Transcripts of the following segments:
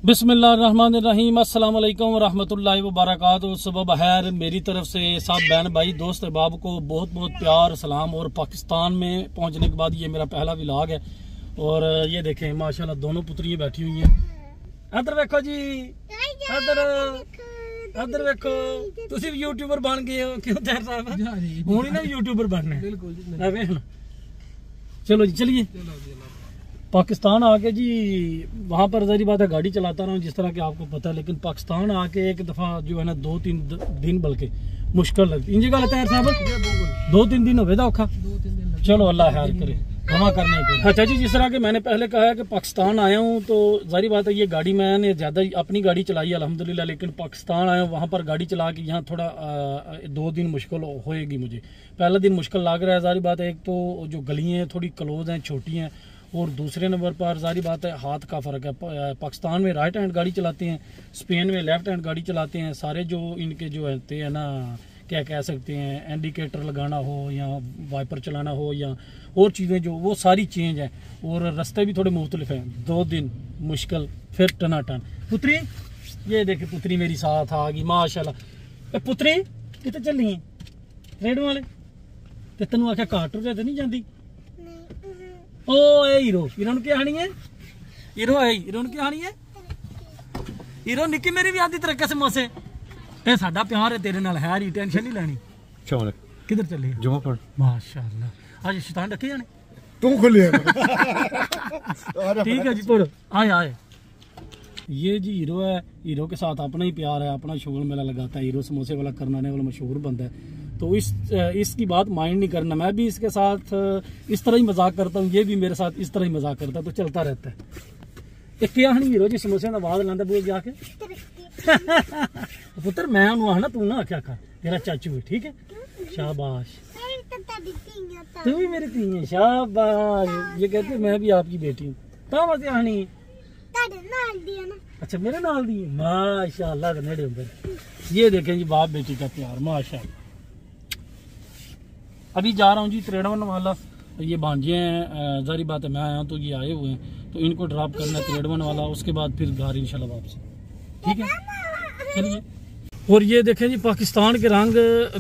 बिस्मिल्लाहिर्रहमानिर्रहीम, अस्सलाम वालेकुम वरहमतुल्लाहि वबरकातुहू। सुबह बखैर। मेरी तरफ से सब बहन भाई दोस्त अहबाब को बहुत बहुत प्यार सलाम। और पाकिस्तान में पहुंचने के बाद ये मेरा पहला व्लॉग है। और ये देखें माशाल्लाह दोनों पुत्रियां बैठी हुई हैं। इधर देखो जी, इधर देखो, तुसी भी यूट्यूबर बन गए हो क्यों तैर साहब? हूं ही ना यूट्यूबर बनना बिल्कुल। चलो जी चलिए। पाकिस्तान आके जी वहाँ पर ज़ाहिर बात है गाड़ी चलाता रहा हूँ जिस तरह के आपको पता है, लेकिन पाकिस्तान आके एक दफ़ा जो है ना 2-3 दिन बल्कि मुश्किल लगती इन जगह लगता है साहब। 2-3 दिन हो गए औखा। चलो अल्लाह खैर करे, जमा करने के। अच्छा जी, जिस तरह के मैंने पहले कहा है कि पाकिस्तान आया हूँ तो ज़ाहिर बात है ये गाड़ी मैंने ज़्यादा अपनी गाड़ी चलाई है अल्हम्दुलिल्लाह, लेकिन पाकिस्तान आया हूँ वहाँ पर गाड़ी चला के यहाँ थोड़ा 2 दिन मुश्किल होएगी मुझे। पहला दिन मुश्किल लग रहा है ज़ाहिर बात है। एक तो जो गलियाँ हैं थोड़ी क्लोज हैं, छोटी हैं, और दूसरे नंबर पर जारी बात है हाथ का फ़र्क है। पाकिस्तान में राइट हैंड गाड़ी चलाते हैं, स्पेन में लेफ्ट हैंड गाड़ी चलाते हैं। सारे जो इनके जो होते हैं ना, क्या कह सकते हैं, इंडिकेटर लगाना हो या वाइपर चलाना हो या और चीज़ें जो वो सारी चेंज है। और रास्ते भी थोड़े मुख्तलिफ हैं। 2 दिन मुश्किल, फिर टनाटन। पुत्री ये देखे, पुत्री मेरी साथ आ गई माशाल्लाह। पुत्री कितने चली है रेड वाले तो तेन आख्या काटो तो नहीं जाती। ओ हीरो हीरो क्या हानी है? हीरो है हीरो क्या हानी है? हीरो निक्की मेरी भी आधी तरक्के समोसे। ये साडा प्यार है तेरे नाल, है ही टेंशन नहीं लेनी। किधर चली जुमा पढ़? माशाल्लाह आज शैतान रखे जाने तू खुले। ठीक है जी पढ़ आए आए। ये जी हीरो है, हीरो के साथ अपना ही प्यार है, अपना शोर मेला लगाता है। हीरो समोसे वाला करनाने वाला मशहूर बंदा है, तो इसकी बात माइंड नहीं करना। मैं भी इसके साथ इस तरह ही मजाक करता हूँ, ये भी मेरे साथ इस तरह ही मजाक करता है, तो चलता रहता है। एक क्या हनी हीरो जी समोसे का आवाज लांदा बोल जाके। पुत्र मैं आना तू ना क्या कर, तेरा चाचू है ठीक है। शाबाश, तू भी मेरी धी है। शाबाश, ये कहते मैं भी आपकी बेटी हूँ। तो मत आनी अच्छा मेरे नाल दी है माशाल्लाह। नेड़े होंगे। ये देखें जी बाप बेटी का प्यार माशाल्लाह। अभी जा रहा हूँ जी त्रेड़वन वाला। ये भांजे हैं, जारी बात है मैं आया हूँ तो ये आए हुए हैं, तो इनको ड्रॉप करना है त्रेड़वन वाला, उसके बाद फिर घर इंशाल्लाह वापसी। ठीक है चलिए। और ये देखें जी पाकिस्तान के रंग,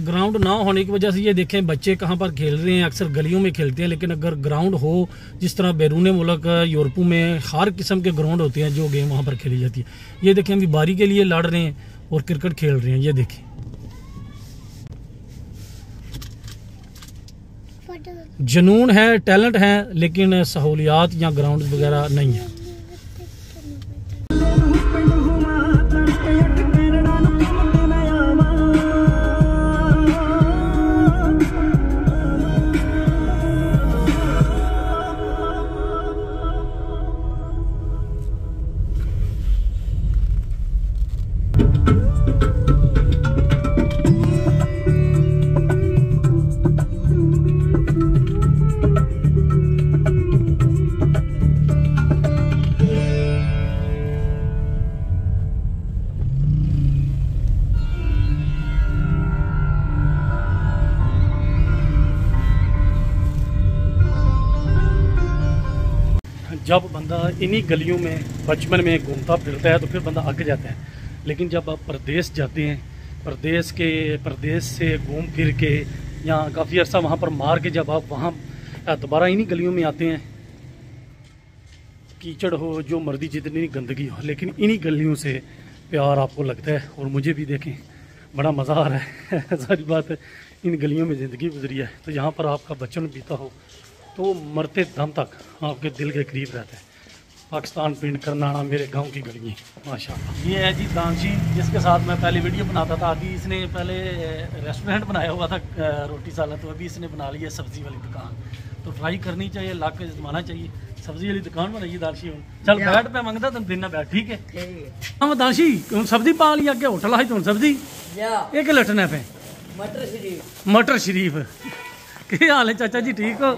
ग्राउंड ना होने की वजह से ये देखें बच्चे कहाँ पर खेल रहे हैं। अक्सर गलियों में खेलते हैं, लेकिन अगर ग्राउंड हो जिस तरह बैरून मुल्क यूरोप में हर किस्म के ग्राउंड होते हैं जो गेम वहाँ पर खेली जाती है। ये देखें अभी बारी के लिए लड़ रहे हैं और क्रिकेट खेल रहे हैं। ये देखें जुनून है, टैलेंट है, लेकिन सहूलियात या ग्राउंड वगैरह नहीं है। जब बंदा इन्हीं गलियों में बचपन में घूमता फिरता है तो फिर बंदा अक जाता है, लेकिन जब आप प्रदेश जाते हैं, प्रदेश से घूम फिर के या काफ़ी अर्सा वहाँ पर मार के जब आप वहाँ दोबारा इन्हीं गलियों में आते हैं, कीचड़ हो जो मर्जी जितनी गंदगी हो, लेकिन इन्हीं गलियों से प्यार आपको लगता है। और मुझे भी देखें बड़ा मज़ा आ रहा है। सारी बात है इन गलियों में ज़िंदगी गुजरी है, तो यहाँ पर आपका बचपन बीता हो तो मरते दम तक आपके दिल के करीब रहता है। पाकिस्तान पिंड करनाना मेरे गांव की गलियाँ माशाल्लाह। ये है जी दानशी, जिसके साथ मैं पहले वीडियो बनाता था। अभी इसने पहले रेस्टोरेंट बनाया हुआ था रोटी साला, तो अभी इसने बना लिया सब्ज़ी वाली दुकान। तो ट्राई करनी चाहिए, ला के जमाना चाहिए। सब्ज़ी वाली दुकान बनाइए दानशी। चल बैठ पे मंगता तुम दिन बैठ ठीक है। हम दानशी सब्जी पा लिया के होटल आई तुम सब्जी एक लटने पे मटर शरीफ। क्या हाल है चाचा जी, ठीक हो?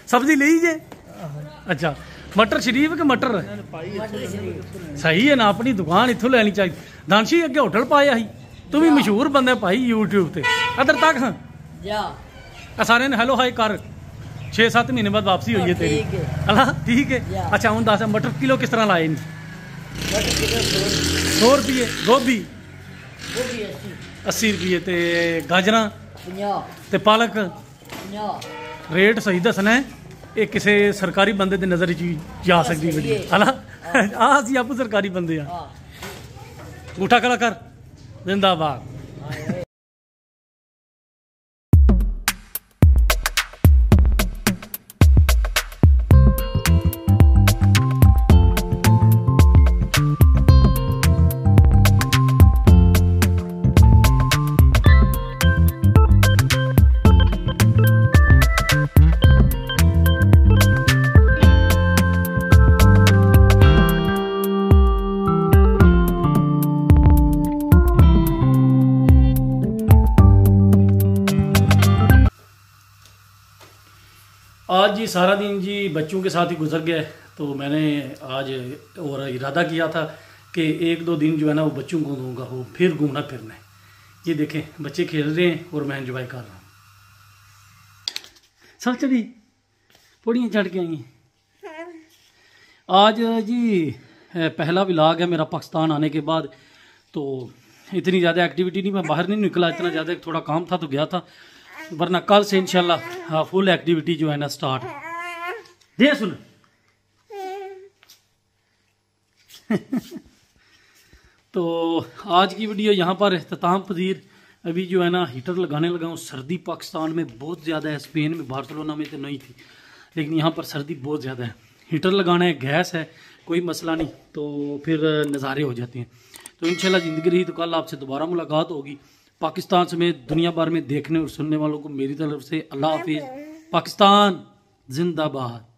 सब्जी ले जे। अच्छा मटर शरीफ के मटर सही है ना, अपनी दुकान इत्थों लेनी चाहिए। दानशी अगे होटल पाया ही, तू भी मशहूर बंदा भाई यूट्यूब ते। इधर तक सारे ने हेलो हाय कर। 6-7 महीने बाद वापसी हुई है तेरी। ठीक है। अच्छा हूँ दस मटर किलो किस तरह लाए? 100 रुपये गोभी 80 रुपये ते गाजरा ते पालक रेट सही दसना है। ये किसी सरकारी बंदे की नज़र जा सकती वीडियो है ना। असी आप सरकारी बंदे आ। अंगूठा खड़ा कर जिंदाबाद। आज जी सारा दिन जी बच्चों के साथ ही गुजर गया है, तो मैंने आज और इरादा किया था कि 1-2 दिन जो है ना वो बच्चों को दूंगा, वो फिर घूमना फिरना है। ये देखें बच्चे खेल रहे हैं और मैं एंजॉय कर रहा हूँ। सब चली पौड़ियाँ चढ़ के आई। आज जी पहला व्लॉग है मेरा पाकिस्तान आने के बाद, तो इतनी ज़्यादा एक्टिविटी नहीं, मैं बाहर नहीं निकला इतना ज़्यादा, थोड़ा काम था तो गया था, वरना कल से इंशाल्लाह फुल एक्टिविटी जो है ना स्टार्ट। दे सुन तो आज की वीडियो यहाँ पर इख्तिताम पजीर। अभी जो है ना हीटर लगाने लगा हूँ। सर्दी पाकिस्तान में बहुत ज़्यादा है, स्पेन में बार्सिलोना में तो नहीं थी, लेकिन यहाँ पर सर्दी बहुत ज़्यादा है। हीटर लगाना है, गैस है, कोई मसला नहीं, तो फिर नज़ारे हो जाते हैं। तो इंशाल्लाह ज़िंदगी रही तो कल आपसे दोबारा मुलाकात होगी। पाकिस्तान समेत दुनिया भर में देखने और सुनने वालों को मेरी तरफ से अल्लाह हाफिज़। पाकिस्तान जिंदाबाद।